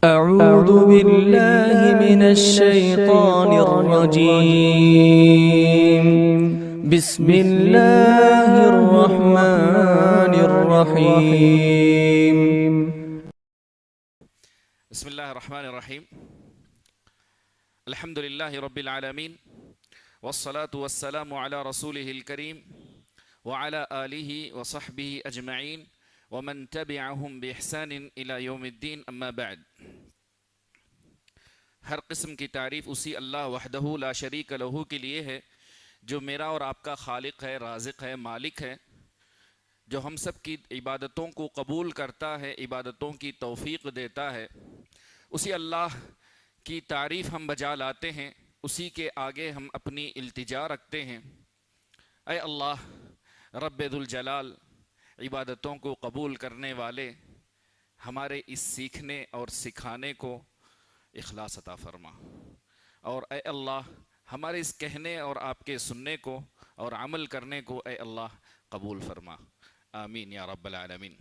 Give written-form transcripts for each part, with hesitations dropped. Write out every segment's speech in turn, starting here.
أعوذ بالله من الشيطان الرجيم. بسم الله الرحمن الرحيم. بسم الله الرحمن الرحيم. الحمد لله رب العالمين، والصلاة والسلام على رسوله الكريم وعلى آله وصحبه أجمعين ومن تبعهم بإحسان إلى يوم الدين. اما بعد. ہر قسم کی تعریف اسی اللہ وحدہ لا شریک لہ کے لیے ہے جو میرا اور آپ کا خالق ہے، رازق ہے، مالک ہے، جو ہم سب کی عبادتوں کو قبول کرتا ہے، عبادتوں کی توفیق دیتا ہے۔ اسی اللہ کی تعریف ہم بجا لاتے ہیں، اسی کے آگے ہم اپنی التجا رکھتے ہیں۔ اے اللہ رب ذوالجلال، عبادتوں کو قبول کرنے والے، ہمارے اس سیکھنے اور سکھانے کو اخلاص عطا فرما، اور اے اللہ ہمارے اس کہنے اور آپ کے سننے کو اور عمل کرنے کو اے اللہ قبول فرما، آمین یا رب العالمین۔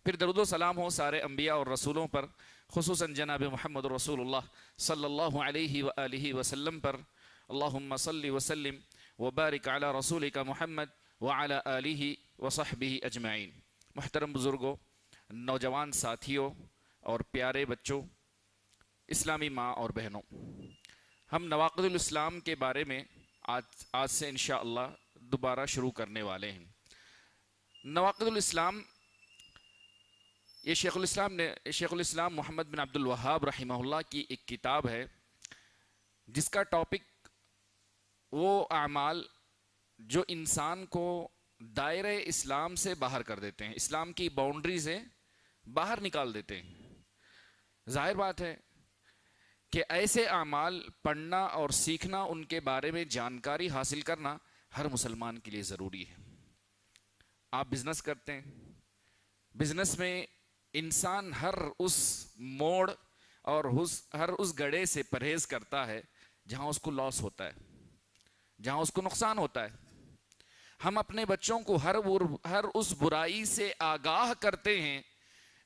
پھر درود و سلام ہو سارے انبیاء اور رسولوں پر، خصوصاً جناب محمد رسول اللہ صلی اللہ علیہ وآلہ وسلم پر۔ اللہم صلی وسلم وبارک علی رسولک محمد وعلی آلہ وصحبہ اجمعین۔ محترم بزرگوں، نوجوان ساتھیوں اور پیارے بچوں، اسلامی ماں اور بہنوں، ہم نواقض الاسلام کے بارے میں آج سے انشاءاللہ دوبارہ شروع کرنے والے ہیں۔ نواقض الاسلام یہ شیخ الاسلام محمد بن عبد الوہاب رحمہ اللہ کی ایک کتاب ہے، جس کا ٹاپک وہ اعمال جو انسان کو دائرہ اسلام سے باہر کر دیتے ہیں، اسلام کی باؤنڈری سے باہر نکال دیتے ہیں۔ ظاہر بات ہے کہ ایسے اعمال پڑھنا اور سیکھنا، ان کے بارے میں جانکاری حاصل کرنا ہر مسلمان کے لیے ضروری ہے۔ آپ بزنس کرتے ہیں، بزنس میں انسان ہر اس موڑ اور ہر اس گڑھے سے پرہیز کرتا ہے جہاں اس کو لاس ہوتا ہے، جہاں اس کو نقصان ہوتا ہے۔ ہم اپنے بچوں کو ہر اس برائی سے آگاہ کرتے ہیں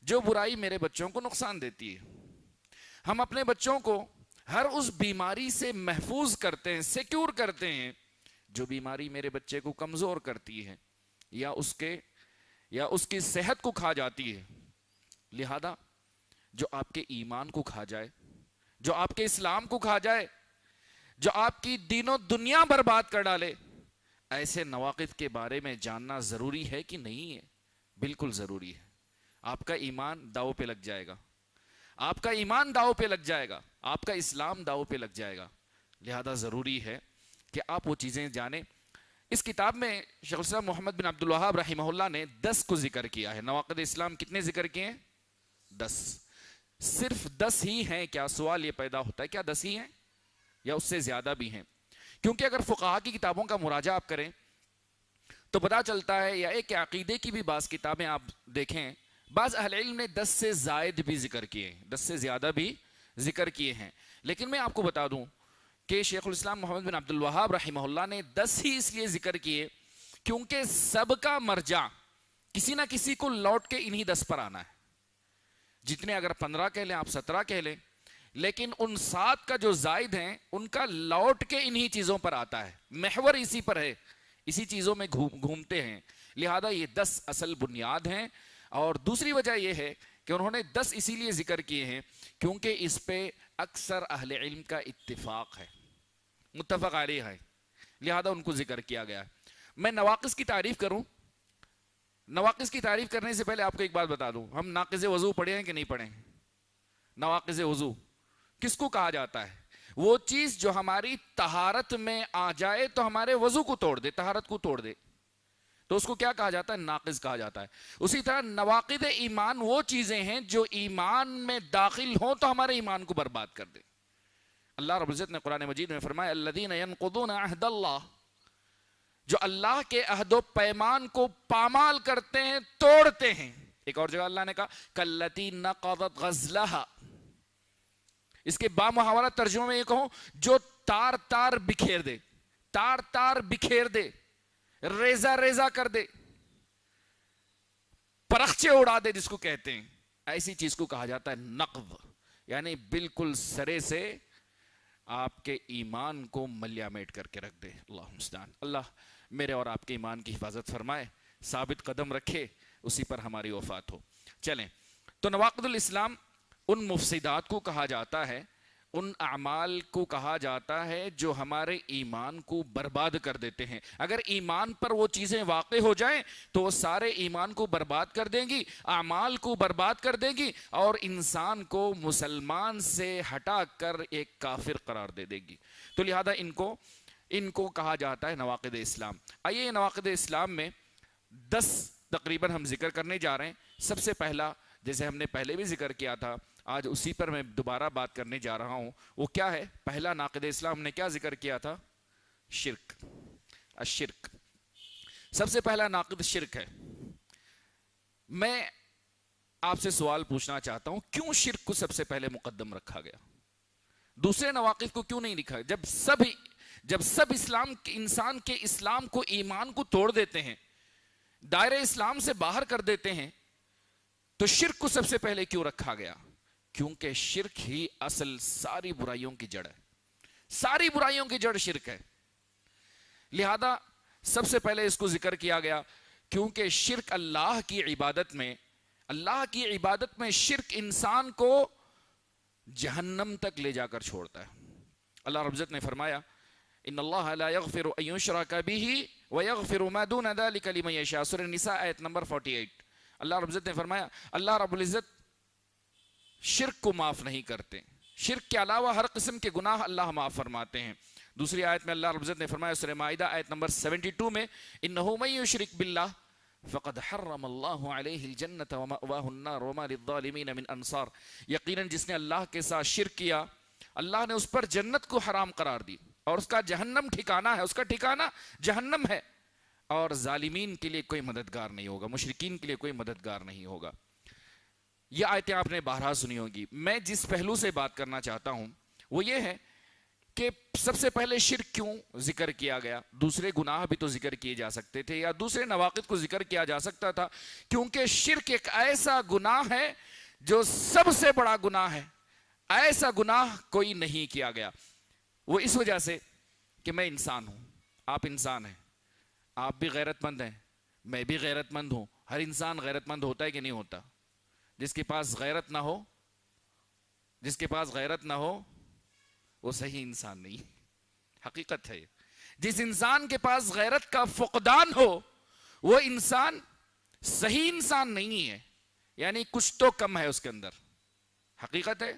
جو برائی میرے بچوں کو نقصان دیتی ہے۔ ہم اپنے بچوں کو ہر اس بیماری سے محفوظ کرتے ہیں، سیکیور کرتے ہیں جو بیماری میرے بچے کو کمزور کرتی ہے یا اس کی صحت کو کھا جاتی ہے۔ لہذا جو آپ کے ایمان کو کھا جائے، جو آپ کے اسلام کو کھا جائے، جو آپ کی دین و دنیا برباد کر ڈالے، ایسے نواقض کے بارے میں جاننا ضروری ہے کہ نہیں ہے؟ بالکل ضروری ہے۔ آپ کا ایمان داؤ پہ لگ جائے گا، آپ کا ایمان داؤ پہ لگ جائے گا، آپ کا اسلام داؤ پہ لگ جائے گا۔ لہذا ضروری ہے کہ آپ وہ چیزیں جانیں۔ اس کتاب میں شیخ الاسلام محمد بن عبد الوہاب رحمہ اللہ نے 10 کو ذکر کیا ہے۔ نواقض اسلام کتنے ذکر کیے ہیں؟ 10۔ صرف 10 ہی ہیں کیا؟ سوال یہ پیدا ہوتا ہے، کیا 10 ہی ہیں یا اس سے زیادہ بھی ہیں؟ کیونکہ اگر فقہا کی کتابوں کا مراجعہ آپ کریں تو پتہ چلتا ہے، یا ایک عقیدے کی بھی بعض کتابیں آپ دیکھیں، بعض اہل علم نے 10 سے زائد بھی ذکر کیے ہیں، 10 سے زیادہ بھی ذکر کیے ہیں۔ لیکن میں آپ کو بتا دوں کہ شیخ الاسلام محمد بن عبد الوہاب رحمہ اللہ نے 10 ہی اس لیے ذکر کیے کیونکہ سب کا مرجع کسی نہ کسی کو لوٹ کے انہی 10 پر آنا ہے۔ جتنے اگر 15 کہہ لیں، آپ 17 کہہ لیں، لیکن ان 7 کا جو زائد ہیں ان کا لوٹ کے انہی چیزوں پر آتا ہے، محور اسی پر ہے، اسی چیزوں میں گھومتے ہیں۔ لہذا یہ 10 اصل بنیاد ہیں۔ اور دوسری وجہ یہ ہے کہ انہوں نے 10 اسی لیے ذکر کیے ہیں کیونکہ اس پہ اکثر اہل علم کا اتفاق ہے، متفق علیہ ہے، لہذا ان کو ذکر کیا گیا ہے۔ میں نواقض کی تعریف کروں، نواقض کی تعریف کرنے سے پہلے آپ کو ایک بات بتا دوں، ہم ناقض وضو پڑھے ہیں کہ نہیں پڑھے ہیں؟ نواقض وضو کس کو کہا جاتا ہے؟ وہ چیز جو ہماری طہارت میں آ جائے تو ہمارے وضو کو توڑ دے، طہارت کو توڑ دے، تو اس کو کیا کہا جاتا ہے؟ ناقض کہا جاتا ہے۔ اسی طرح نواقض ایمان وہ چیزیں ہیں جو ایمان میں داخل ہوں تو ہمارے ایمان کو برباد کر دے۔ اللہ رب العزت نے قرآن مجید میں فرمایا الذین ینقضون عہد اللہ، جو اللہ کے عہد و پیمان کو پامال کرتے ہیں، توڑتے ہیں۔ ایک اور جگہ اللہ نے کہا کاللتی نقضت غزلہا، اس کے بامحاورہ ترجمہ میں یہ کہوں جو تار تار بکھیر دے، تار تار بکھیر دے، ریزہ ریزہ کر دے، پرخچے اڑا دے جس کو کہتے ہیں، ایسی چیز کو کہا جاتا ہے نقض۔ یعنی بالکل سرے سے آپ کے ایمان کو ملیامیٹ کر کے رکھ دے. اللہ مستعان. اللہ میرے اور آپ کے ایمان کی حفاظت فرمائے، ثابت قدم رکھے، اسی پر ہماری وفات ہو. چلیں، تو نواقض الاسلام ان مفسدات کو کہا جاتا ہے، ان اعمال کو کہا جاتا ہے جو ہمارے ایمان کو برباد کر دیتے ہیں. اگر ایمان پر وہ چیزیں واقع ہو جائیں تو وہ سارے ایمان کو برباد کر دیں گی، اعمال کو برباد کر دیں گی، اور انسان کو مسلمان سے ہٹا کر ایک کافر قرار دے دے گی. تو لہذا ان کو کہا جاتا ہے نواقض اسلام. آئیے نواقض اسلام میں 10 تقریباً ہم ذکر کرنے جا رہے ہیں. سب سے پہلا، جیسے ہم نے پہلے بھی ذکر کیا تھا، آج اسی پر میں دوبارہ بات کرنے جا رہا ہوں. وہ کیا ہے؟ پہلا ناقض اسلام نے کیا ذکر کیا تھا؟ شرک. الشرک سب سے پہلا ناقض شرک ہے. میں آپ سے سوال پوچھنا چاہتا ہوں، کیوں شرک کو سب سے پہلے مقدم رکھا گیا؟ دوسرے نواقض کو کیوں نہیں لکھا؟ جب سب انسان کے اسلام کو، ایمان کو توڑ دیتے ہیں، دائرہ اسلام سے باہر کر دیتے ہیں، تو شرک کو سب سے پہلے کیوں رکھا گیا؟ کیونکہ شرک ہی اصل ساری برائیوں کی جڑ ہے. ساری برائیوں کی جڑ شرک ہے. لہذا سب سے پہلے اس کو ذکر کیا گیا، کیونکہ شرک اللہ کی عبادت میں شرک انسان کو جہنم تک لے جا کر چھوڑتا ہے. اللہ رب العزت نے فرمایا، ان اللہ لا یغفر ان یشرک بہ ویغفر ما دون ذلک لمن یشاء. سورہ النساء آیت نمبر 48. اللہ رب العزت نے فرمایا، اللہ رب العزت شرک کو معاف نہیں کرتے، شرک کے علاوہ ہر قسم کے گناہ اللہ معاف فرماتے ہیں. دوسری آیت میں اللہ رب العزت نے فرمایا سورہ مائدہ آیت نمبر 72 میں، انہ من یشرک باللہ فقد حرم اللہ علیہ الجنۃ ومأواہ النار وما للظالمین من انصار. یقیناً جس نے اللہ کے ساتھ شرک کیا، اللہ نے اس پر جنت کو حرام قرار دی، اور اس کا جہنم ٹھکانہ ہے، اس کا ٹھکانہ جہنم ہے، اور ظالمین کے لیے کوئی مددگار نہیں ہوگا، مشرکین کے لیے کوئی مددگار نہیں ہوگا. یہ آیتیں آپ نے بارہا سنی ہوگی. میں جس پہلو سے بات کرنا چاہتا ہوں وہ یہ ہے کہ سب سے پہلے شرک کیوں ذکر کیا گیا؟ دوسرے گناہ بھی تو ذکر کیے جا سکتے تھے، یا دوسرے نواقض کو ذکر کیا جا سکتا تھا، کیونکہ شرک ایک ایسا گناہ ہے جو سب سے بڑا گناہ ہے. ایسا گناہ کوئی نہیں کیا گیا. وہ اس وجہ سے کہ میں انسان ہوں، آپ انسان ہیں، آپ بھی غیرت مند ہیں، میں بھی غیرت مند ہوں. ہر انسان غیرت مند ہوتا ہے کہ نہیں ہوتا؟ جس کے پاس غیرت نہ ہو وہ صحیح انسان نہیں. حقیقت ہے. جس انسان کے پاس غیرت کا فقدان ہو وہ انسان صحیح انسان نہیں ہے، یعنی کچھ تو کم ہے اس کے اندر. حقیقت ہے.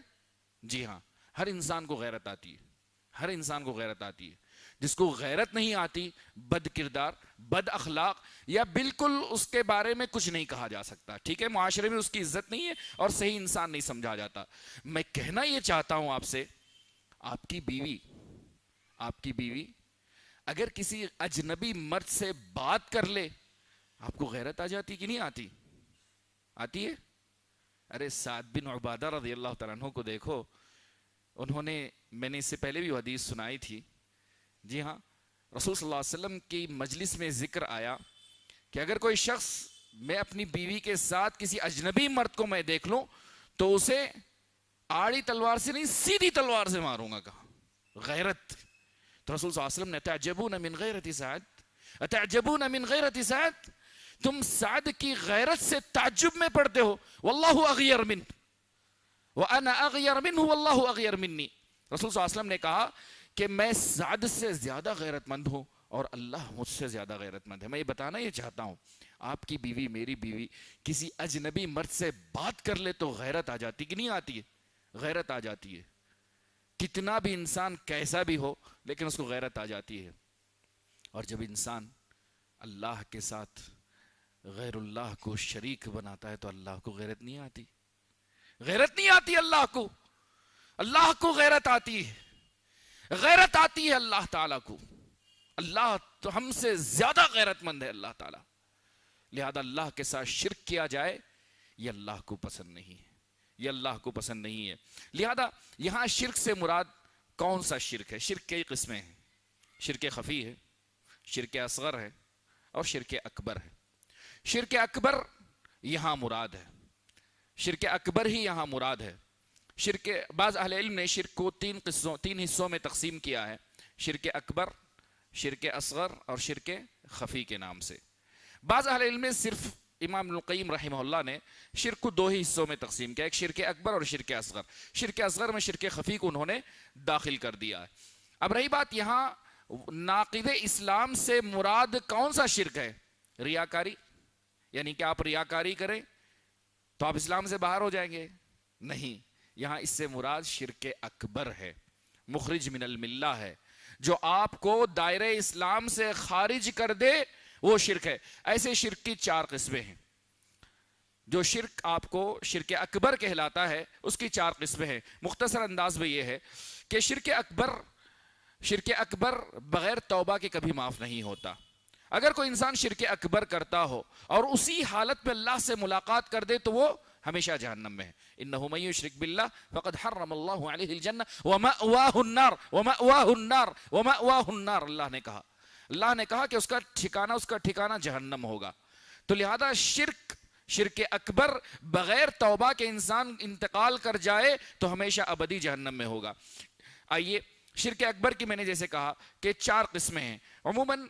جی ہاں، ہر انسان کو غیرت آتی ہے، ہر انسان کو غیرت آتی ہے. جس کو غیرت نہیں آتی، بد کردار، بد اخلاق، یا بالکل اس کے بارے میں کچھ نہیں کہا جا سکتا. ٹھیک ہے، معاشرے میں اس کی عزت نہیں ہے اور صحیح انسان نہیں سمجھا جاتا. میں کہنا یہ چاہتا ہوں آپ سے، آپ کی بیوی اگر کسی اجنبی مرد سے بات کر لے، آپ کو غیرت آ جاتی کہ نہیں آتی؟ آتی ہے. ارے سعد بن عبادہ رضی اللہ تعالیٰ عنہ کو دیکھو، میں نے اس سے پہلے بھی حدیث سنائی تھی. جی ہاں، رسول صلی اللہ علیہ وسلم کی مجلس میں ذکر آیا کہ اگر کوئی شخص، میں اپنی بیوی کے ساتھ کسی اجنبی مرد کو میں دیکھ لوں تو اسے آڑی تلوار سے نہیں، سیدھی تلوار سے ماروں گا. کہا غیرت. تو رسول صلی اللہ علیہ وسلم نے، اتعجبون من غیرت سعد، اتعجبون من غیرت سعد، تم سعد کی غیرت سے تعجب میں پڑتے ہو. واللہ اغیر من وانا اغیر منہ واللہ اغیر منی. رسول صلی اللہ علیہ وسلم نے کہا کہ میں سعد سے زیادہ غیرت مند ہوں اور اللہ مجھ سے زیادہ غیرت مند ہے. میں یہ بتانا یہ چاہتا ہوں، آپ کی بیوی، میری بیوی کسی اجنبی مرد سے بات کر لے تو غیرت آ جاتی کہ نہیں آتی ہے؟ غیرت آ جاتی ہے. کتنا بھی انسان کیسا بھی ہو لیکن اس کو غیرت آ جاتی ہے. اور جب انسان اللہ کے ساتھ غیر اللہ کو شریک بناتا ہے تو اللہ کو غیرت نہیں آتی. غیرت نہیں آتی اللہ کو غیرت آتی ہے. غیرت آتی ہے اللہ تعالیٰ کو. اللہ تو ہم سے زیادہ غیرت مند ہے اللہ تعالیٰ. لہذا اللہ کے ساتھ شرک کیا جائے یہ اللہ کو پسند نہیں ہے، یہ اللہ کو پسند نہیں ہے. لہذا یہاں شرک سے مراد کون سا شرک ہے؟ شرک کئی قسمیں ہیں. شرک خفی ہے، شرک اصغر ہے، اور شرک اکبر ہے. شرک اکبر یہاں مراد ہے، شرک اکبر ہی یہاں مراد ہے. شرک، بعض اہل علم نے شرک کو تین حصوں میں تقسیم کیا ہے، شرک اکبر، شرک اصغر اور شرک خفی کے نام سے۔ بعض اہل علم نے صرف امام ابن القیم رحمہ اللہ نے شرک کو 2 ہی حصوں میں تقسیم کیا، ایک شرک اکبر اور شرک اصغر۔ شرک اصغر میں شرک خفی کو انہوں نے داخل کر دیا ہے۔ اب رہی بات یہاں ناقض اسلام سے مراد کون سا شرک ہے؟ ریاکاری، یعنی کہ آپ ریاکاری کریں تو آپ اسلام سے باہر ہو جائیں گے؟ نہیں، یہاں اس سے مراد شرک اکبر ہے، مخرج من الملہ ہے، جو آپ کو دائرہ اسلام سے خارج کر دے، وہ شرک ہے۔ ایسے شرک کی 4 قسمیں ہیں۔ جو شرک آپ کو شرک اکبر کہلاتا ہے اس کی 4 قسمیں ہیں۔ مختصر انداز میں یہ ہے کہ شرک اکبر بغیر توبہ کے کبھی معاف نہیں ہوتا۔ اگر کوئی انسان شرک اکبر کرتا ہو اور اسی حالت میں اللہ سے ملاقات کر دے تو وہ ہمیشہ جہنم میں ہے۔ انہ من یشرک باللہ فقد حرم اللہ علیہ الجنہ ومأواہ النار، اللہ نے کہا کہ اس کا ٹھکانہ جہنم ہوگا۔ تو لہذا شرک اکبر بغیر توبہ کے انسان انتقال کر جائے تو ہمیشہ ابدی جہنم میں ہوگا۔ آئیے، شرک اکبر کی میں نے جیسے کہا کہ 4 قسمیں ہیں۔ عموماً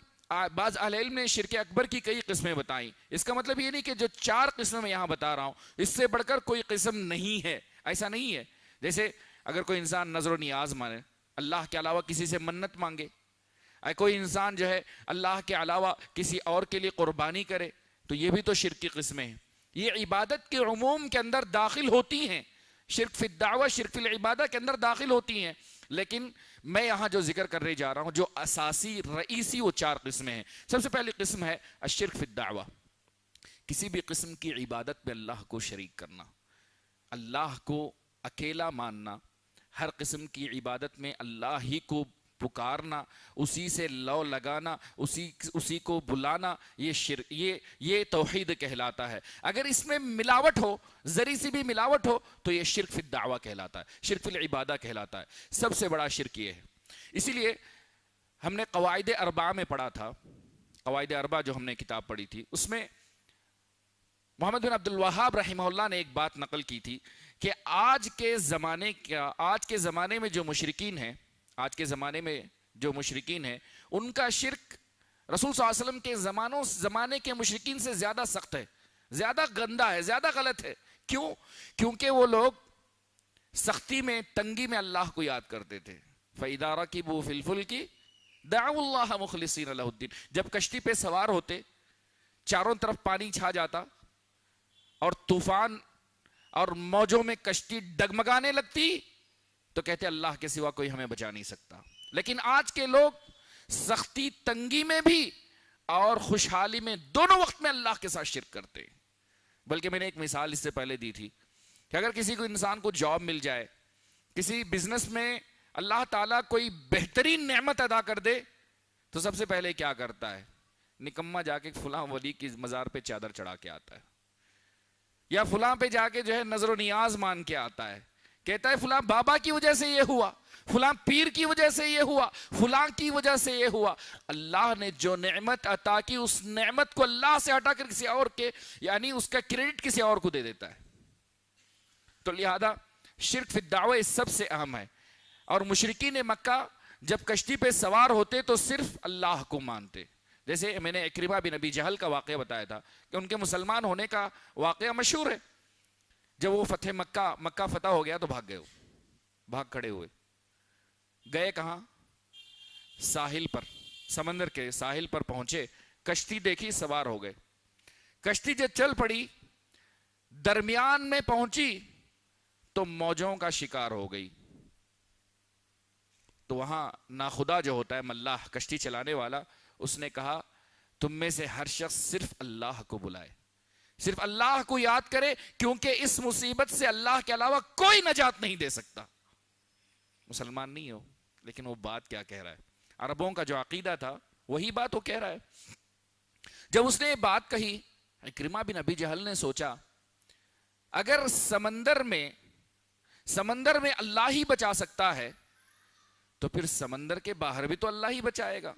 بعض اہل علم نے شرک اکبر کی کئی قسمیں بتائیں۔ اس کا مطلب یہ نہیں کہ جو 4 قسمیں میں یہاں بتا رہا ہوں اس سے بڑھ کر کوئی قسم نہیں ہے، ایسا نہیں ہے۔ جیسے اگر کوئی انسان نظر و نیاز مانے، اللہ کے علاوہ کسی سے منت مانگے، کوئی انسان جو ہے اللہ کے علاوہ کسی اور کے لیے قربانی کرے، تو یہ بھی تو شرک کی قسمیں ہیں۔ یہ عبادت کے عموم کے اندر داخل ہوتی ہیں، شرک فی الدعوہ، شرک فی العبادہ کے اندر داخل ہوتی ہیں۔ لیکن میں یہاں جو ذکر کرنے جا رہا ہوں، جو اساسی رئیسی وہ 4 قسمیں ہیں۔ سب سے پہلی قسم ہے الشرک فی الدعوہ، کسی بھی قسم کی عبادت میں اللہ کو شریک کرنا، اللہ کو اکیلا ماننا، ہر قسم کی عبادت میں اللہ ہی کو پکارنا، اسی سے لو لگانا، اسی کو بلانا، یہ توحید کہلاتا ہے۔ اگر اس میں ملاوٹ ہو، ذری سی بھی ملاوٹ ہو تو یہ شرک فی الدعوہ کہلاتا ہے، شرک فی العبادہ کہلاتا ہے۔ سب سے بڑا شرک یہ ہے۔ اسی لیے ہم نے قواعد 4 میں پڑھا تھا، قواعد 4 جو ہم نے کتاب پڑھی تھی، اس میں محمد بن عبد الوہاب رحمہ اللہ نے ایک بات نقل کی تھی کہ آج کے زمانے میں جو مشرکین ہیں، ان کا شرک رسول صلی اللہ علیہ وسلم کے زمانے کے مشرکین سے زیادہ سخت ہے، زیادہ گندا ہے، زیادہ غلط ہے۔ کیوں؟ کیونکہ وہ لوگ سختی میں، تنگی میں اللہ کو یاد کرتے تھے۔ فَإِذَا رَكِبُوا فِي الْفُلْكِ دَعَوُا اللَّهَ مُخْلِصِينَ لَهُ الدِّينَ، جب کشتی پہ سوار ہوتے، چاروں طرف پانی چھا جاتا اور طوفان اور موجوں میں کشتی ڈگمگانے لگتی تو کہتے اللہ کے سوا کوئی ہمیں بچا نہیں سکتا۔ لیکن آج کے لوگ سختی، تنگی میں بھی اور خوشحالی میں، دونوں وقت میں اللہ کے ساتھ شرک کرتے ہیں۔ بلکہ میں نے ایک مثال اس سے پہلے دی تھی کہ اگر کسی کو انسان کو جاب مل جائے، کسی بزنس میں اللہ تعالیٰ کوئی بہترین نعمت ادا کر دے تو سب سے پہلے کیا کرتا ہے؟ نکمہ جا کے فلاں ولی کی مزار پہ چادر چڑھا کے آتا ہے، یا فلاں پہ جا کے جو ہے نظر و نیاز مان کے آتا ہے، کہتا ہے فلاں بابا کی وجہ سے یہ ہوا، فلاں پیر کی وجہ سے یہ ہوا، فلاں کی وجہ سے یہ ہوا۔ اللہ نے جو نعمت عطا کی اس نعمت کو اللہ سے ہٹا کر کسی اور کے، یعنی اس کا کریڈٹ کسی اور کو دے دیتا ہے۔ تو لہذا شرک فی الدعوہ سب سے اہم ہے۔ اور مشرکین مکہ جب کشتی پہ سوار ہوتے تو صرف اللہ کو مانتے۔ جیسے میں نے اکرمہ بن ابی جہل کا واقعہ بتایا تھا کہ ان کے مسلمان ہونے کا واقعہ مشہور ہے۔ جب وہ مکہ فتح ہو گیا تو بھاگ کھڑے ہوئے، گئے کہاں؟ ساحل پر، سمندر کے ساحل پر پہنچے، کشتی دیکھی، سوار ہو گئے۔ کشتی جب چل پڑی، درمیان میں پہنچی تو موجوں کا شکار ہو گئی۔ تو وہاں ناخدا جو ہوتا ہے ملاح، کشتی چلانے والا، اس نے کہا تم میں سے ہر شخص صرف اللہ کو بلائے، صرف اللہ کو یاد کرے، کیونکہ اس مصیبت سے اللہ کے علاوہ کوئی نجات نہیں دے سکتا۔ مسلمان نہیں ہو لیکن وہ بات کیا کہہ رہا ہے؟ عربوں کا جو عقیدہ تھا وہی بات وہ کہہ رہا ہے۔ جب اس نے یہ بات کہی، اکرمہ بن ابی جہل نے سوچا اگر سمندر میں اللہ ہی بچا سکتا ہے تو پھر سمندر کے باہر بھی تو اللہ ہی بچائے گا۔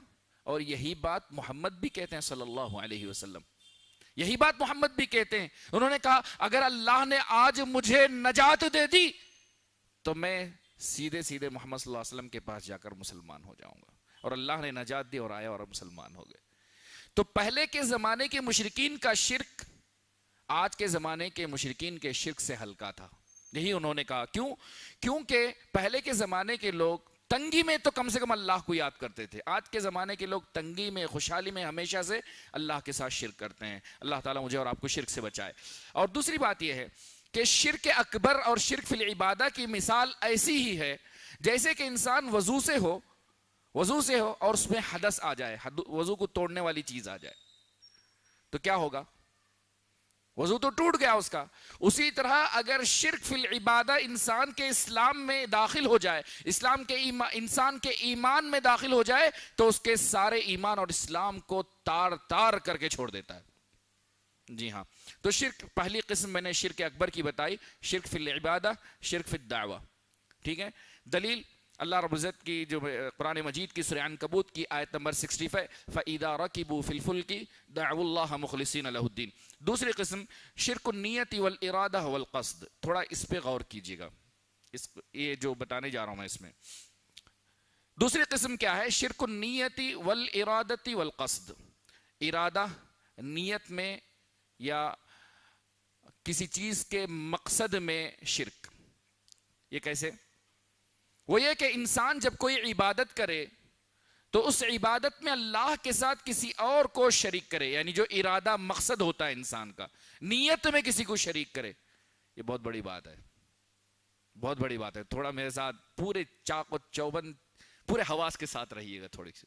اور یہی بات محمد بھی کہتے ہیں صلی اللہ علیہ وسلم، یہی بات محمد بھی کہتے ہیں۔ انہوں نے کہا اگر اللہ نے آج مجھے نجات دے دی تو میں سیدھے سیدھے محمد صلی اللہ علیہ وسلم کے پاس جا کر مسلمان ہو جاؤں گا. اور اللہ نے نجات دی اور آیا اور مسلمان ہو گئے. تو پہلے کے زمانے کے مشرکین کا شرک آج کے زمانے کے مشرکین کے شرک سے ہلکا تھا. یہی انہوں نے کہا. کیوں؟ کیونکہ پہلے کے زمانے کے لوگ تنگی میں تو کم سے کم اللہ کو یاد کرتے تھے. آج کے زمانے کے لوگ تنگی میں خوشحالی میں ہمیشہ سے اللہ کے ساتھ شرک کرتے ہیں. اللہ تعالیٰ مجھے اور آپ کو شرک سے بچائے. اور دوسری بات یہ ہے کہ شرک اکبر اور شرک فی العبادہ کی مثال ایسی ہی ہے جیسے کہ انسان وضو سے ہو اور اس میں حدث آ جائے, وضو کو توڑنے والی چیز آ جائے, تو کیا ہوگا؟ وضو تو ٹوٹ گیا اس کا. اسی طرح اگر شرک فی العبادہ انسان کے اسلام میں داخل ہو جائے, انسان کے ایمان میں داخل ہو جائے, تو اس کے سارے ایمان اور اسلام کو تار تار کر کے چھوڑ دیتا ہے. جی ہاں. تو شرک پہلی قسم میں نے شرک اکبر کی بتائی, شرک فی العبادہ, شرک فی الدعوہ. ٹھیک ہے. دلیل اللہ رب العزت کی جو قرآن مجید کی سورہ عنکبوت کی آیت نمبر 65 فَإِذَا رَكِبُوا فِي الْفُلْكِ دَعَوُا اللَّهَ مُخْلِصِينَ لَهُ الدِّينَ. دوسری قسم شرک النیت والارادہ والقصد. تھوڑا اس پہ غور کیجیے گا, یہ جو بتانے جا رہا ہوں میں اس میں. دوسری قسم کیا ہے؟ شرک النیت والارادہ والقصد. ارادہ, نیت میں یا کسی چیز کے مقصد میں شرک. یہ کیسے؟ وہ یہ کہ انسان جب کوئی عبادت کرے تو اس عبادت میں اللہ کے ساتھ کسی اور کو شریک کرے, یعنی جو ارادہ مقصد ہوتا ہے انسان کا, نیت میں کسی کو شریک کرے. یہ بہت بڑی بات ہے, بہت بڑی بات ہے. تھوڑا میرے ساتھ پورے چاق و چوبند پورے حواس کے ساتھ رہیے گا تھوڑی سی.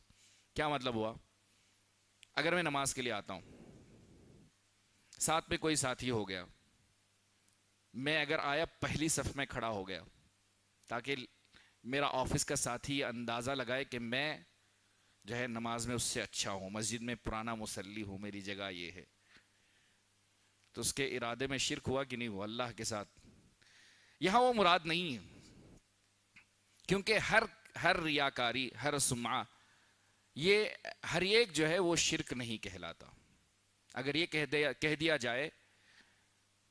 کیا مطلب ہوا؟ اگر میں نماز کے لیے آتا ہوں, ساتھ میں کوئی ساتھی ہو گیا, میں اگر آیا پہلی صف میں کھڑا ہو گیا تاکہ میرا آفس کا ساتھی اندازہ لگائے کہ میں جو ہے نماز میں اس سے اچھا ہوں, مسجد میں پرانا مصلی ہوں, میری جگہ یہ ہے, تو اس کے ارادے میں شرک ہوا کہ نہیں ہوا اللہ کے ساتھ؟ یہاں وہ مراد نہیں ہے, کیونکہ ہر ریاکاری, ہر سمعہ, یہ ہر ایک جو ہے وہ شرک نہیں کہلاتا. اگر یہ کہہ دیا جائے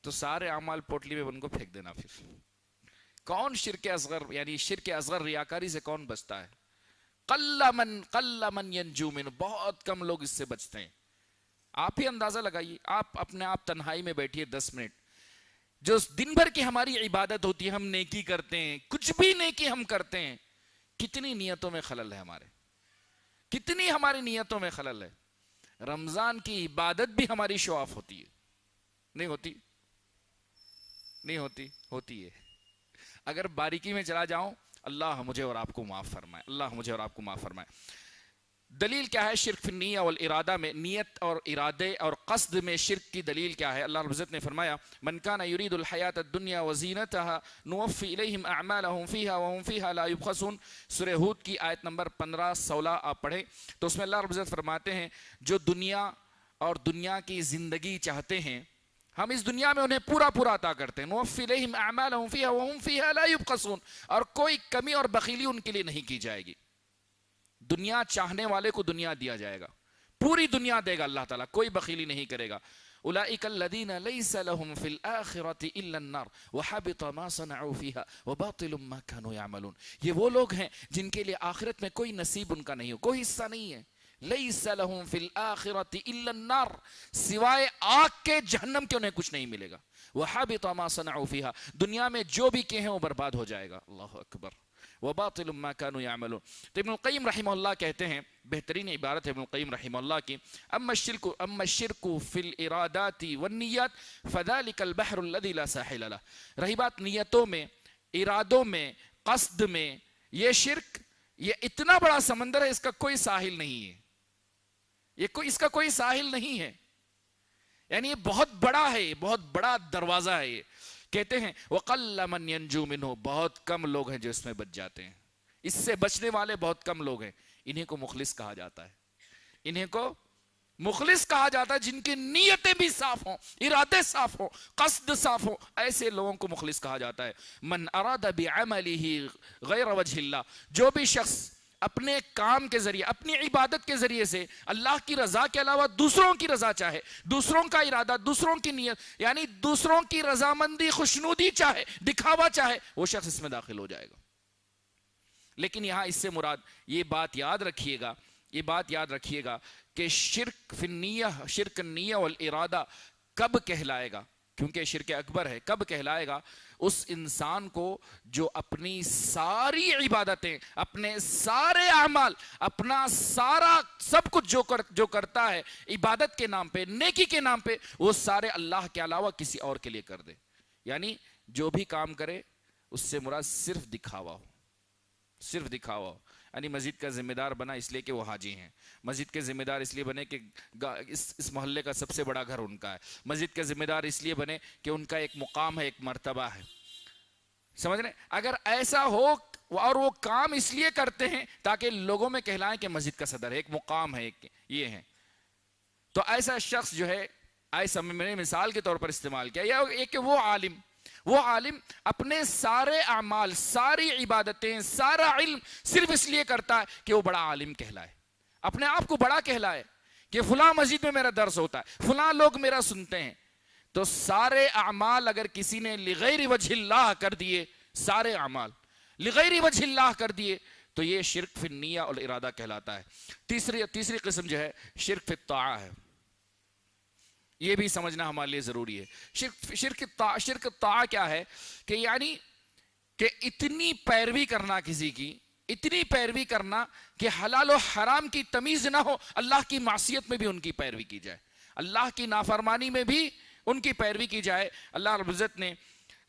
تو سارے اعمال پوٹلی میں ان کو پھینک دینا. پھر کون شرک اصغر, یعنی شرک اصغر ریاکاری سے کون بچتا ہے؟ قل من ینجو منہ, بہت کم لوگ اس سے بچتے ہیں. آپ ہی اندازہ لگائیے, آپ اپنے آپ تنہائی میں بیٹھیے 10 منٹ, جو دن بھر کی ہماری عبادت ہوتی ہے, ہم نیکی کرتے ہیں, کچھ بھی نیکی ہم کرتے ہیں, کتنی نیتوں میں خلل ہے ہمارے, کتنی ہماری نیتوں میں خلل ہے. رمضان کی عبادت بھی ہماری شو آف ہوتی ہے, نہیں ہوتی؟ نہیں ہوتی؟ ہوتی ہے. اگر باریکی میں چلا جاؤں, اللہ مجھے اور آپ کو معاف فرمائے, اللہ مجھے اور آپ کو معاف فرمائے. دلیل کیا ہے شرک فی النیہ والارادہ میں؟ نیت اور ارادے اور قصد میں شرک کی دلیل کیا ہے؟ اللہ رب العزت نے فرمایا من کان یرید الحیات الدنیا وزینتها نوفی الیہم اعمالہم فیہا وہم فیہا لا یبخسون. سورہ ہود کی آیت نمبر 15-16 آپ پڑھیں تو اس میں اللہ رب العزت فرماتے ہیں جو دنیا اور دنیا کی زندگی چاہتے ہیں, ہم اس دنیا میں انہیں پورا پورا عطا کرتے ہیں. نوفی الیہم اعمالہم فیہا وہم فیہا لا یبخسون, اور کوئی کمی اور بخیلی ان کے لیے نہیں کی جائے گی. دنیا چاہنے والے کو دنیا دیا جائے گا, پوری دنیا دے گا اللہ تعالیٰ, کوئی بخیلی نہیں کرے گا. اولئک الذین لیس لہم فی الآخرۃ الا النار وحبط ما صنعوا فیہا وباطل ما کانوا یعملون. یہ وہ لوگ ہیں جن کے لیے آخرت میں کوئی نصیب ان کا نہیں ہو, کوئی حصہ نہیں ہے. لیس لہم فی الآخرۃ الا النار, سوائے آگ کے, جہنم کے انہیں کچھ نہیں ملے گا. وحبط ما صنعوا فیہا, دنیا میں جو بھی کیے ہیں وہ برباد ہو جائے گا. اللہ اکبر. وباطل ما كانوا يعملون. تو ابن القیم رحمہ اللہ کہتے ہیں, بہترین عبارت ہے ابن القیم رحمہ اللہ کی, اما الشرک فی الارادات والنیات فذلك البحر الذي لا ساحل له. رہی بات نیتوں میں, ارادوں میں, قصد میں, یہ شرک یہ اتنا بڑا سمندر ہے, اس کا کوئی ساحل نہیں ہے, اس کا کوئی ساحل نہیں ہے. یعنی یہ بہت بڑا ہے, بہت بڑا دروازہ ہے. یہ کہتے ہیں وَقَلَّ مَنْ يَنْجُو مِنْهُ, بہت کم لوگ ہیں جو اس میں بچ جاتے ہیں, اس سے بچنے والے بہت کم لوگ ہیں. انہیں کو مخلص کہا جاتا ہے, انہیں کو مخلص کہا جاتا ہے جن کی نیتیں بھی صاف ہوں, ارادے صاف ہوں, قصد صاف ہوں, ایسے لوگوں کو مخلص کہا جاتا ہے. من اراد بعمله غیر وجہ اللہ, جو بھی شخص اپنے کام کے ذریعے، اپنی عبادت کے ذریعے سے اللہ کی رضا کے علاوہ دوسروں کی رضا چاہے، دوسروں کا ارادہ، دوسروں کی نیت، یعنی دوسروں کی رضامندی، خوشنودی چاہے، دکھاوا چاہے، وہ شخص اس میں داخل ہو جائے گا۔ لیکن یہاں اس سے مراد یہ بات یاد رکھیے گا، یہ بات یاد رکھیے گا کہ شرک فی النیہ، شرک النیہ والارادہ کب کہلائے گا، کیونکہ شرک اکبر ہے، کب کہلائے گا؟ اس انسان کو جو اپنی ساری عبادتیں، اپنے سارے اعمال، اپنا سارا سب کچھ جو کرتا ہے عبادت کے نام پہ، نیکی کے نام پہ، وہ سارے اللہ کے علاوہ کسی اور کے لیے کر دے۔ یعنی جو بھی کام کرے اس سے مراد صرف دکھاوا ہو، صرف دکھاوا ہو۔ یعنی مسجد کا ذمہ دار بنا اس لیے کہ وہ حاجی ہیں، مسجد کے ذمہ دار اس لیے بنے کہ اس محلے کا سب سے بڑا گھر ان کا ہے، مسجد کے ذمہ دار اس لیے بنے کہ ان کا ایک مقام ہے، ایک مرتبہ ہے، سمجھ رہے؟ اگر ایسا ہو اور وہ کام اس لیے کرتے ہیں تاکہ لوگوں میں کہلائیں کہ مسجد کا صدر ہے، ایک مقام ہے، ایک یہ ہے، تو ایسا شخص جو ہے، ایسا میں نے مثال کے طور پر استعمال کیا، یا کہ وہ عالم اپنے سارے اعمال، ساری عبادتیں، سارا علم صرف اس لیے کرتا ہے کہ وہ بڑا عالم کہلائے، اپنے آپ کو بڑا کہلائے کہ فلاں مسجد میں میرا درس ہوتا ہے، فلاں لوگ میرا سنتے ہیں۔ تو سارے اعمال اگر کسی نے لغیر وجہ اللہ کر دیے، سارے اعمال لغیر وجہ اللہ کر دیے، تو یہ شرک فی النیہ اور ارادہ کہلاتا ہے۔ تیسری قسم جو ہے شرک فی الطاعہ ہے، یہ بھی سمجھنا ہمارے لیے ضروری ہے۔ شرک الطاعہ کیا ہے؟ کہ یعنی کہ اتنی پیروی کرنا کسی کی، اتنی پیروی کرنا کہ حلال و حرام کی تمیز نہ ہو، اللہ کی معصیت میں بھی ان کی پیروی کی جائے، اللہ کی نافرمانی میں بھی ان کی پیروی کی جائے۔ اللہ رب العزت نے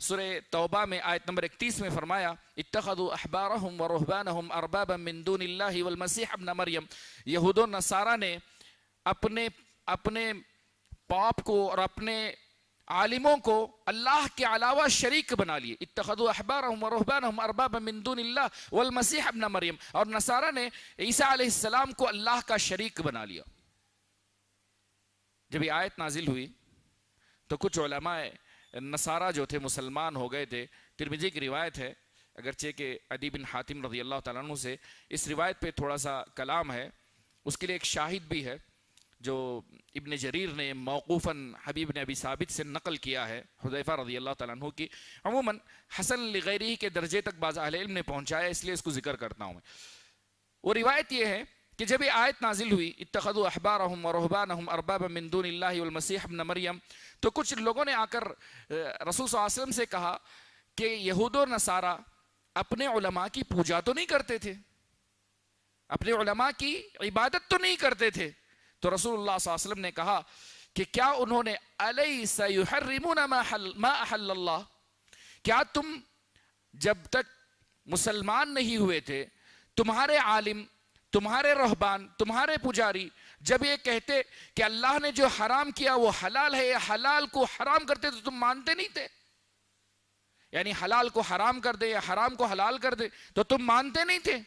سورہ توبہ میں آیت نمبر 31 میں فرمایا اتخذوا احبارهم ورهبانهم اربابا من دون اللہ والمسیح ابن مریم، یہود و نصارہ نے اپنے پاپ کو اور اپنے عالموں کو اللہ کے علاوہ شریک بنا لیے۔ اتخذوا احبارهم ورهبانهم اربابا من دون اللہ والمسیح ابن مریم، اور نصارہ نے عیسیٰ علیہ السلام کو اللہ کا شریک بنا لیا۔ جب یہ آیت نازل ہوئی تو کچھ علماء نصارہ جو تھے مسلمان ہو گئے تھے۔ ترمذی کی روایت ہے، اگرچہ کہ عدی بن حاتم رضی اللہ تعالیٰ عنہ سے اس روایت پہ تھوڑا سا کلام ہے، اس کے لیے ایک شاہد بھی ہے جو ابن جریر نے موقوفاً حبیب بن ابی ثابت سے نقل کیا ہے، حذیفہ رضی اللہ تعالیٰ عنہ کی۔ عموماً حسن لغیرہ کے درجے تک بعض اہل علم نے پہنچایا، اس لیے اس کو ذکر کرتا ہوں میں۔ وہ روایت یہ ہے کہ جب یہ آیت نازل ہوئی اتخذوا احبارهم ورهبانهم اربابا من دون اللہ والمسیح ابن مریم، تو کچھ لوگوں نے آ کر رسول صلی اللہ علیہ وسلم سے کہا کہ یہود و نصارہ اپنے علماء کی پوجا تو نہیں کرتے تھے، اپنے علماء کی عبادت تو نہیں کرتے تھے۔ تو رسول اللہ صلی اللہ علیہ وسلم نے کہا کہ کیا انہوں نے الیس یحرمون ما احل اللہ، کیا تم جب تک مسلمان نہیں ہوئے تھے تمہارے عالم، تمہارے رہبان، تمہارے پجاری جب یہ کہتے کہ اللہ نے جو حرام کیا وہ حلال ہے، یا حلال کو حرام کرتے تو تم مانتے نہیں تھے؟ یعنی حلال کو حرام کر دے یا حرام کو حلال کر دے تو تم مانتے نہیں تھے؟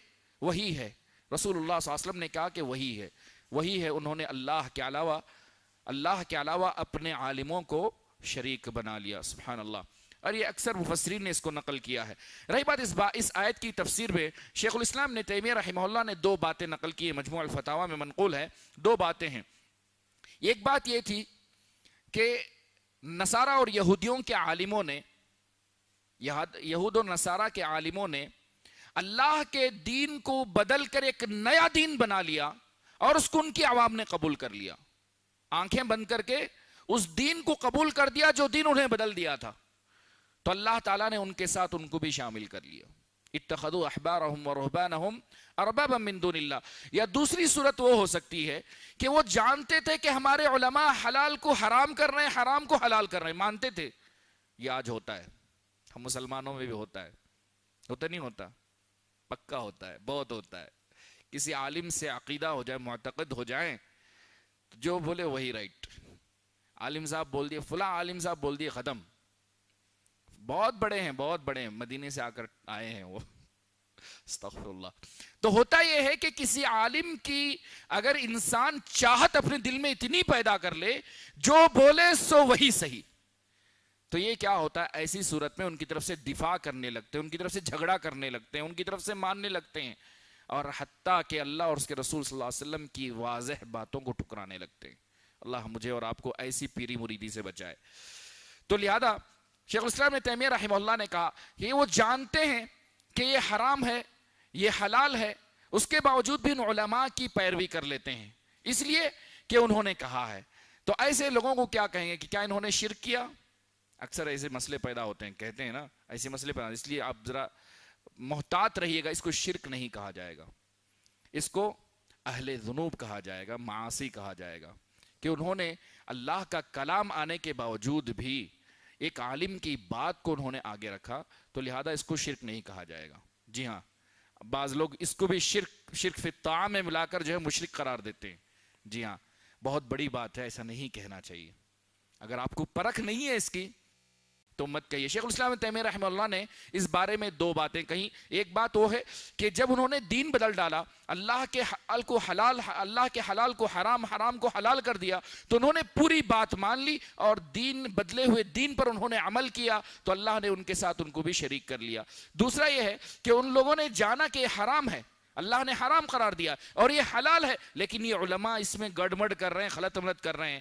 وہی ہے، رسول اللہ صلی اللہ علیہ وسلم نے کہا کہ وہی ہے، انہوں نے اللہ کے علاوہ اپنے عالموں کو شریک بنا لیا، سبحان اللہ۔ اور یہ اکثر مفسرین نے اس کو نقل کیا ہے۔ رہی بات اس آیت کی تفسیر میں، شیخ الاسلام نے تیمیہ رحمہ اللہ نے 2 باتیں نقل کی ہیں، مجموع الفتاوی میں منقول ہے، 2 باتیں ہیں۔ ایک بات یہ تھی کہ نصارہ اور یہودیوں کے عالموں نے، یہود و نصارہ کے عالموں نے اللہ کے دین کو بدل کر ایک نیا دین بنا لیا اور اس کو ان کی عوام نے قبول کر لیا، آنکھیں بند کر کے اس دین کو قبول کر دیا جو دین انہیں بدل دیا تھا۔ تو اللہ تعالیٰ نے ان کے ساتھ ان کو بھی شامل کر لیا، اتخذوا احبارهم ورهبانهم اربابا من دون اللہ۔ یا دوسری صورت وہ ہو سکتی ہے کہ وہ جانتے تھے کہ ہمارے علماء حلال کو حرام کر رہے ہیں، حرام کو حلال کر رہے ہیں، مانتے تھے۔ یہ آج ہوتا ہے، ہم مسلمانوں میں بھی ہوتا نہیں ہوتا، پکا ہوتا ہے، بہت ہوتا ہے۔ کسی عالم سے عقیدہ ہو جائے، معتقد ہو جائیں، جو بولے وہی رائٹ، عالم صاحب بول دیے، فلاں عالم صاحب بول دیے، ختم۔ بہت بڑے ہیں، مدینے سے آ کر آئے ہیں وہ، استغفر اللہ۔ تو ہوتا یہ ہے کہ کسی عالم کی اگر انسان چاہت اپنے دل میں اتنی پیدا کر لے، جو بولے سو وہی صحیح، تو یہ کیا ہوتا ہے؟ ایسی صورت میں ان کی طرف سے دفاع کرنے لگتے ہیں، ان کی طرف سے جھگڑا کرنے لگتے ہیں، ان کی طرف سے ماننے لگتے ہیں۔ اور حتیٰ کہ اللہ اور اس کے رسول صلی اللہ علیہ وسلم کی واضح باتوں کو ٹھکرانے لگتے ہیں۔ اللہ مجھے اور آپ کو ایسی پیری مریدی سے بچائے۔ تو لہذا شیخ الاسلام ابن تیمیہ رحمہ اللہ نے کہا کہ وہ جانتے ہیں کہ یہ حرام ہے، یہ حلال ہے، اس کے باوجود بھی ان علماء کی پیروی کر لیتے ہیں، اس لیے کہ انہوں نے کہا ہے۔ تو ایسے لوگوں کو کیا کہیں گے کہ کیا انہوں نے شرک کیا؟ اکثر ایسے مسئلے پیدا ہوتے ہیں، کہتے ہیں نا ایسے مسئلے پیدا، اس لیے آپ ذرا محتاط رہیے گا۔ اس کو شرک نہیں کہا جائے گا، اس کو اہل ذنوب کہا جائے گا، معاصی کہا جائے گا، کہ انہوں نے اللہ کا کلام آنے کے باوجود بھی ایک عالم کی بات کو انہوں نے آگے رکھا، تو لہذا اس کو شرک نہیں کہا جائے گا۔ جی ہاں، بعض لوگ اس کو بھی شرک فی الطعام میں ملا کر جو ہے مشرک قرار دیتے ہیں۔ جی ہاں، بہت بڑی بات ہے، ایسا نہیں کہنا چاہیے۔ اگر آپ کو پرکھ نہیں ہے اس کی تو مت کہیے۔ شیخ الاسلام ابن تیمیہ رحمہ اللہ نے اس بارے میں دو باتیں کہیں۔ ایک بات وہ ہے کہ جب انہوں نے دین بدل ڈالا، اللہ کے حلال کو حرام، حرام کو حلال کر دیا، تو انہوں نے پوری بات مان لی اور دین بدلے ہوئے دین پر انہوں نے عمل کیا، تو اللہ نے ان کے ساتھ ان کو بھی شریک کر لیا۔ دوسرا یہ ہے کہ ان لوگوں نے جانا کہ یہ حرام ہے، اللہ نے حرام قرار دیا، اور یہ حلال ہے، لیکن یہ علماء اس میں گڑبڑ کر رہے ہیں، غلط عملت کر رہے ہیں،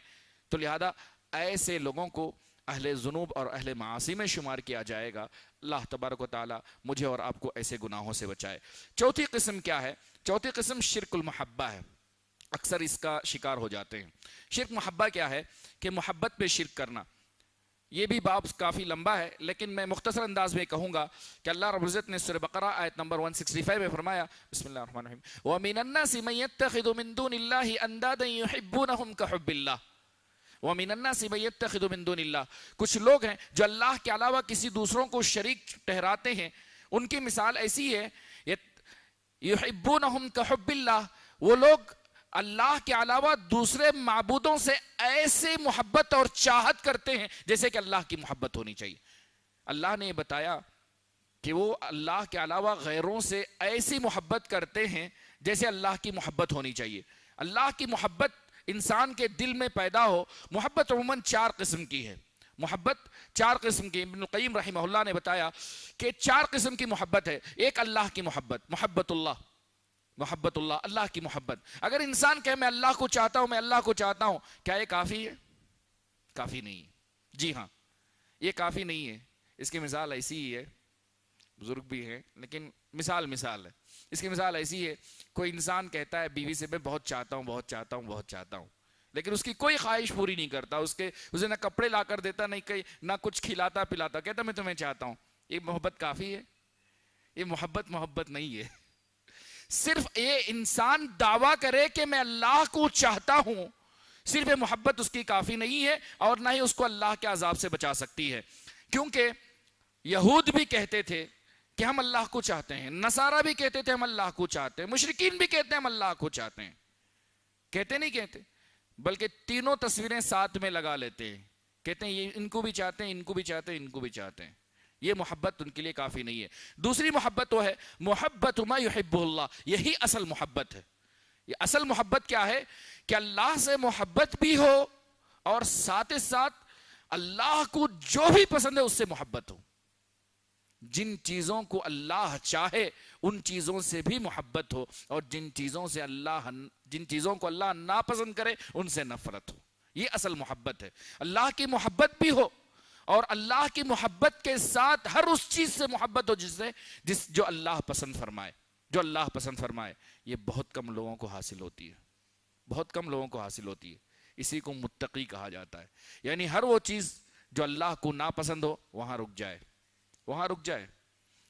تو لہذا ایسے لوگوں کو اہل ذنوب اور اہل معاصی میں شمار کیا جائے گا۔ اللہ تبارک و تعالی مجھے اور آپ کو ایسے گناہوں سے بچائے۔ چوتھی قسم کیا ہے؟ چوتھی قسم شرک المحبہ ہے۔ اکثر اس کا شکار ہو جاتے ہیں۔ شرک محبہ کیا ہے؟ کہ محبت پہ شرک کرنا۔ یہ بھی باب کافی لمبا ہے، لیکن میں مختصر انداز میں کہوں گا کہ اللہ رب العزت نے سورہ بقرہ آیت نمبر 165 میں فرمایا، بسم اللہ الرحمن الرحیم، وَمِنَ النَّاسِ مَن يَتَّخِذُ مِن دُونِ اللَّهِ أَندَادًا يُحِبُّونَهُمْ كَحُبِّ اللَّهِ وَمِنَ النَّاسِ مَن يَتَّخِذُ مِن دُونِ اللَّهِ۔ کچھ لوگ ہیں جو اللہ کے علاوہ کسی دوسروں کو شریک ٹھہراتے ہیں، ان کی مثال ایسی ہے، يُحِبُّونَهُمْ كَحُبِّ اللَّهِ، وہ لوگ اللہ کے علاوہ دوسرے معبودوں سے ایسے محبت اور چاہت کرتے ہیں جیسے کہ اللہ کی محبت ہونی چاہیے۔ اللہ نے بتایا کہ وہ اللہ کے علاوہ غیروں سے ایسی محبت کرتے ہیں جیسے اللہ کی محبت ہونی چاہیے۔ اللہ کی محبت انسان کے دل میں پیدا ہو۔ محبت عموماً 4 قسم کی ہے۔ محبت 4 قسم کی، ابن القیم رحمہ اللہ نے بتایا کہ 4 قسم کی محبت ہے۔ ایک اللہ کی محبت، محبت اللہ، اللہ کی محبت۔ اگر انسان کہے میں اللہ کو چاہتا ہوں، میں اللہ کو چاہتا ہوں، کیا یہ کافی ہے؟ کافی نہیں ہے۔ جی ہاں، یہ کافی نہیں ہے۔ اس کی مثال ایسی ہی ہے، بزرگ بھی ہیں لیکن مثال ہے۔ اس کی مثال ایسی ہے، کوئی انسان کہتا ہے بیوی سے میں بہت چاہتا ہوں، لیکن اس کی کوئی خواہش پوری نہیں کرتا، اسے نہ کپڑے لا کر دیتا، نہ کچھ کھلاتا پلاتا، کہتا میں تمہیں چاہتا ہوں۔ یہ محبت کافی ہے؟ یہ محبت نہیں ہے۔ صرف یہ انسان دعویٰ کرے کہ میں اللہ کو چاہتا ہوں، صرف یہ محبت اس کی کافی نہیں ہے، اور نہ ہی اس کو اللہ کے عذاب سے بچا سکتی ہے۔ کیونکہ یہود بھی کہتے تھے کہ ہم اللہ کو چاہتے ہیں، نصارہ بھی کہتے تھے ہم اللہ کو چاہتے ہیں، مشرکین بھی کہتے ہیں ہم اللہ کو چاہتے ہیں۔ نہیں کہتے، بلکہ تینوں تصویریں ساتھ میں لگا لیتے ہیں، کہتے ہیں یہ ان کو بھی چاہتے ہیں، ان کو بھی چاہتے ہیں، ان کو بھی چاہتے ہیں۔ یہ محبت ان کے لیے کافی نہیں ہے۔ دوسری محبت وہ ہے محبت ما یحب اللہ، یہی اصل محبت ہے۔ یہ اصل محبت کیا ہے؟ کہ اللہ سے محبت بھی ہو اور ساتھ اللہ کو جو بھی پسند ہے اس سے محبت ہو۔ جن چیزوں کو اللہ چاہے ان چیزوں سے بھی محبت ہو، اور جن چیزوں کو اللہ ناپسند کرے ان سے نفرت ہو۔ یہ اصل محبت ہے۔ اللہ کی محبت بھی ہو اور اللہ کی محبت کے ساتھ ہر اس چیز سے محبت ہو جو اللہ پسند فرمائے۔ یہ بہت کم لوگوں کو حاصل ہوتی ہے، اسی کو متقی کہا جاتا ہے۔ یعنی ہر وہ چیز جو اللہ کو ناپسند ہو وہاں رک جائے،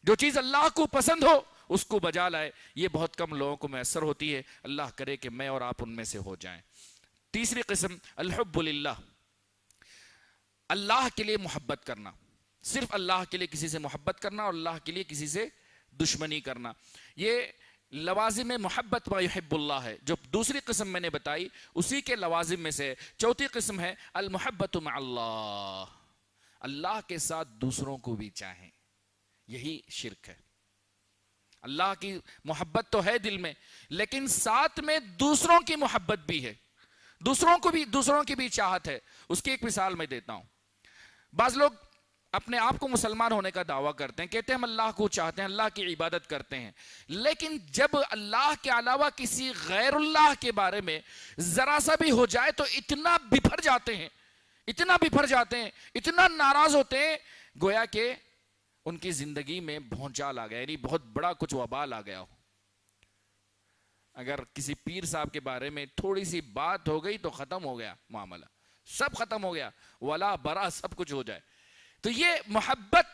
جو چیز اللہ کو پسند ہو اس کو بجا لائے۔ یہ بہت کم لوگوں کو میسر ہوتی ہے، اللہ کرے کہ میں اور آپ ان میں سے ہو جائیں۔ تیسری قسم الحب للہ، اللہ کے لیے محبت کرنا، صرف اللہ کے لیے کسی سے محبت کرنا اور اللہ کے لیے کسی سے دشمنی کرنا۔ یہ لوازم محبت ما یحب اللہ ہے۔ جو دوسری قسم میں نے بتائی اسی کے لوازم میں سے چوتھی قسم ہے المحبت مع اللہ، اللہ کے ساتھ دوسروں کو بھی چاہیں۔ یہی شرک ہے۔ اللہ کی محبت تو ہے دل میں، لیکن ساتھ میں دوسروں کی محبت بھی ہے، دوسروں کی بھی چاہت ہے۔ اس کی ایک مثال میں دیتا ہوں۔ بعض لوگ اپنے آپ کو مسلمان ہونے کا دعویٰ کرتے ہیں، کہتے ہیں ہم اللہ کو چاہتے ہیں، اللہ کی عبادت کرتے ہیں، لیکن جب اللہ کے علاوہ کسی غیر اللہ کے بارے میں ذرا سا بھی ہو جائے تو اتنا بپھر جاتے ہیں، اتنا بپھر جاتے ہیں، اتنا ناراض ہوتے ہیں، گویا کہ ان کی زندگی میں بھونچال آ گیا، یعنی بہت بڑا کچھ وبال آ گیا ہو۔ اگر کسی پیر صاحب کے بارے میں تھوڑی سی بات ہو گئی تو ختم ہو گیا معاملہ، سب ختم ہو گیا، ولا برا سب کچھ ہو جائے۔ تو یہ محبت،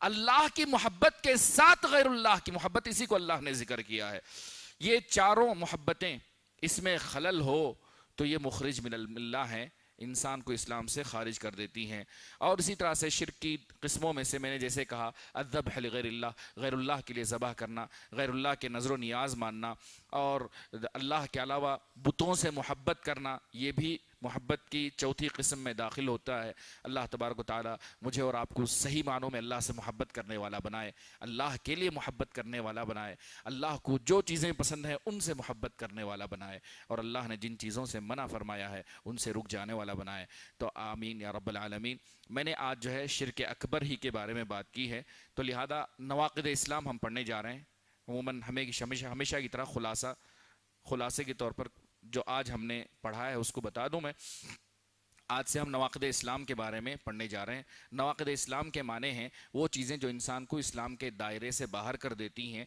اللہ کی محبت کے ساتھ غیر اللہ کی محبت، اسی کو اللہ نے ذکر کیا ہے۔ یہ چاروں محبتیں اس میں خلل ہو تو یہ مخرج من اللہ ہیں، انسان کو اسلام سے خارج کر دیتی ہیں۔ اور اسی طرح سے شرک کی قسموں میں سے میں نے جیسے کہا الذبح لغیر اللہ، غیر اللہ کے لیے ذبح کرنا، غیر اللہ کے نظر و نیاز ماننا، اور اللہ کے علاوہ بتوں سے محبت کرنا، یہ بھی محبت کی چوتھی قسم میں داخل ہوتا ہے۔ اللہ تبارک و تعالی مجھے اور آپ کو صحیح معنوں میں اللہ سے محبت کرنے والا بنائے، اللہ کے لیے محبت کرنے والا بنائے، اللہ کو جو چیزیں پسند ہیں ان سے محبت کرنے والا بنائے، اور اللہ نے جن چیزوں سے منع فرمایا ہے ان سے رک جانے والا بنائے۔ تو آمین یا رب العالمین۔ میں نے آج جو ہے شرک اکبر ہی کے بارے میں بات کی ہے، تو لہذا نواقض اسلام ہم پڑھنے جا رہے ہیں۔ عموماً ہمیشہ کی طرح خلاصے کے طور پر جو آج ہم نے پڑھا ہے اس کو بتا دوں میں۔ آج سے ہم نواقض اسلام کے بارے میں پڑھنے جا رہے ہیں۔ نواقض اسلام کے معنی ہیں وہ چیزیں جو انسان کو اسلام کے دائرے سے باہر کر دیتی ہیں۔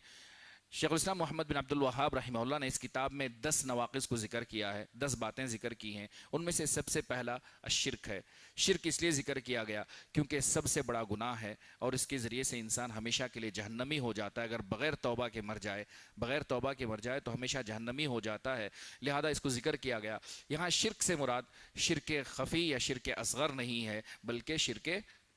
شیخ الاسلام محمد بن عبد الوہاب رحمہ اللہ نے اس کتاب میں 10 نواقض کو ذکر کیا ہے، 10 باتیں ذکر کی ہیں۔ ان میں سے سب سے پہلا الشرک ہے۔ شرک اس لیے ذکر کیا گیا کیونکہ سب سے بڑا گناہ ہے اور اس کے ذریعے سے انسان ہمیشہ کے لیے جہنمی ہو جاتا ہے۔ اگر بغیر توبہ کے مر جائے تو ہمیشہ جہنمی ہو جاتا ہے، لہذا اس کو ذکر کیا گیا۔ یہاں شرک سے مراد شرک خفی یا شرک اصغر نہیں ہے، بلکہ شرک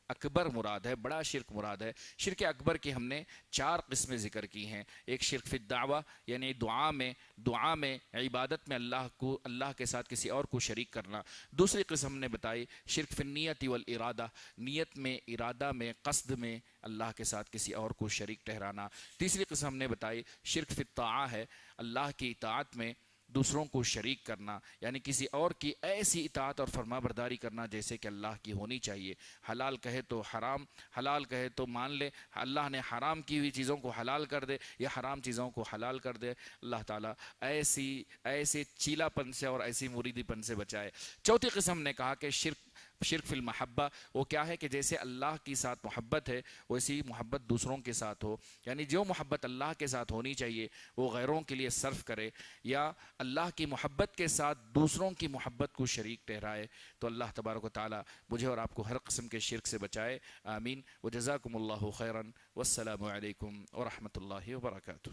اکبر مراد ہے، بڑا شرک مراد ہے۔ شرک اکبر کی ہم نے 4 قسمیں ذکر کی ہیں۔ ایک شرک فی الدعوہ، یعنی دعا میں عبادت میں اللہ کے ساتھ کسی اور کو شریک کرنا۔ دوسری قسم ہم نے بتائی شرک فی النیت والارادہ، نیت میں، ارادہ میں، قصد میں اللہ کے ساتھ کسی اور کو شریک ٹھہرانا۔ تیسری قسم ہم نے بتائی شرک فی الطاعہ ہے، اللہ کی اطاعت میں دوسروں کو شریک کرنا، یعنی کسی اور کی ایسی اطاعت اور فرما برداری کرنا جیسے کہ اللہ کی ہونی چاہیے۔ حلال کہے تو حرام، حلال کہے تو مان لے، اللہ نے حرام کی ہوئی چیزوں کو حلال کر دے یا حرام چیزوں کو حلال کر دے۔ اللہ تعالیٰ ایسے چیلا پن سے اور ایسی مریدی پن سے بچائے۔ چوتھی قسم نے کہا کہ شرک فی المحبہ، وہ کیا ہے کہ جیسے اللہ کے ساتھ محبت ہے ویسی محبت دوسروں کے ساتھ ہو، یعنی جو محبت اللہ کے ساتھ ہونی چاہیے وہ غیروں کے لیے صرف کرے، یا اللہ کی محبت کے ساتھ دوسروں کی محبت کو شریک ٹھہرائے۔ تو اللہ تبارک و تعالی مجھے اور آپ کو ہر قسم کے شرک سے بچائے، آمین۔ وجزاکم اللہ خیرا، والسلام علیکم ورحمۃ اللہ وبرکاتہ۔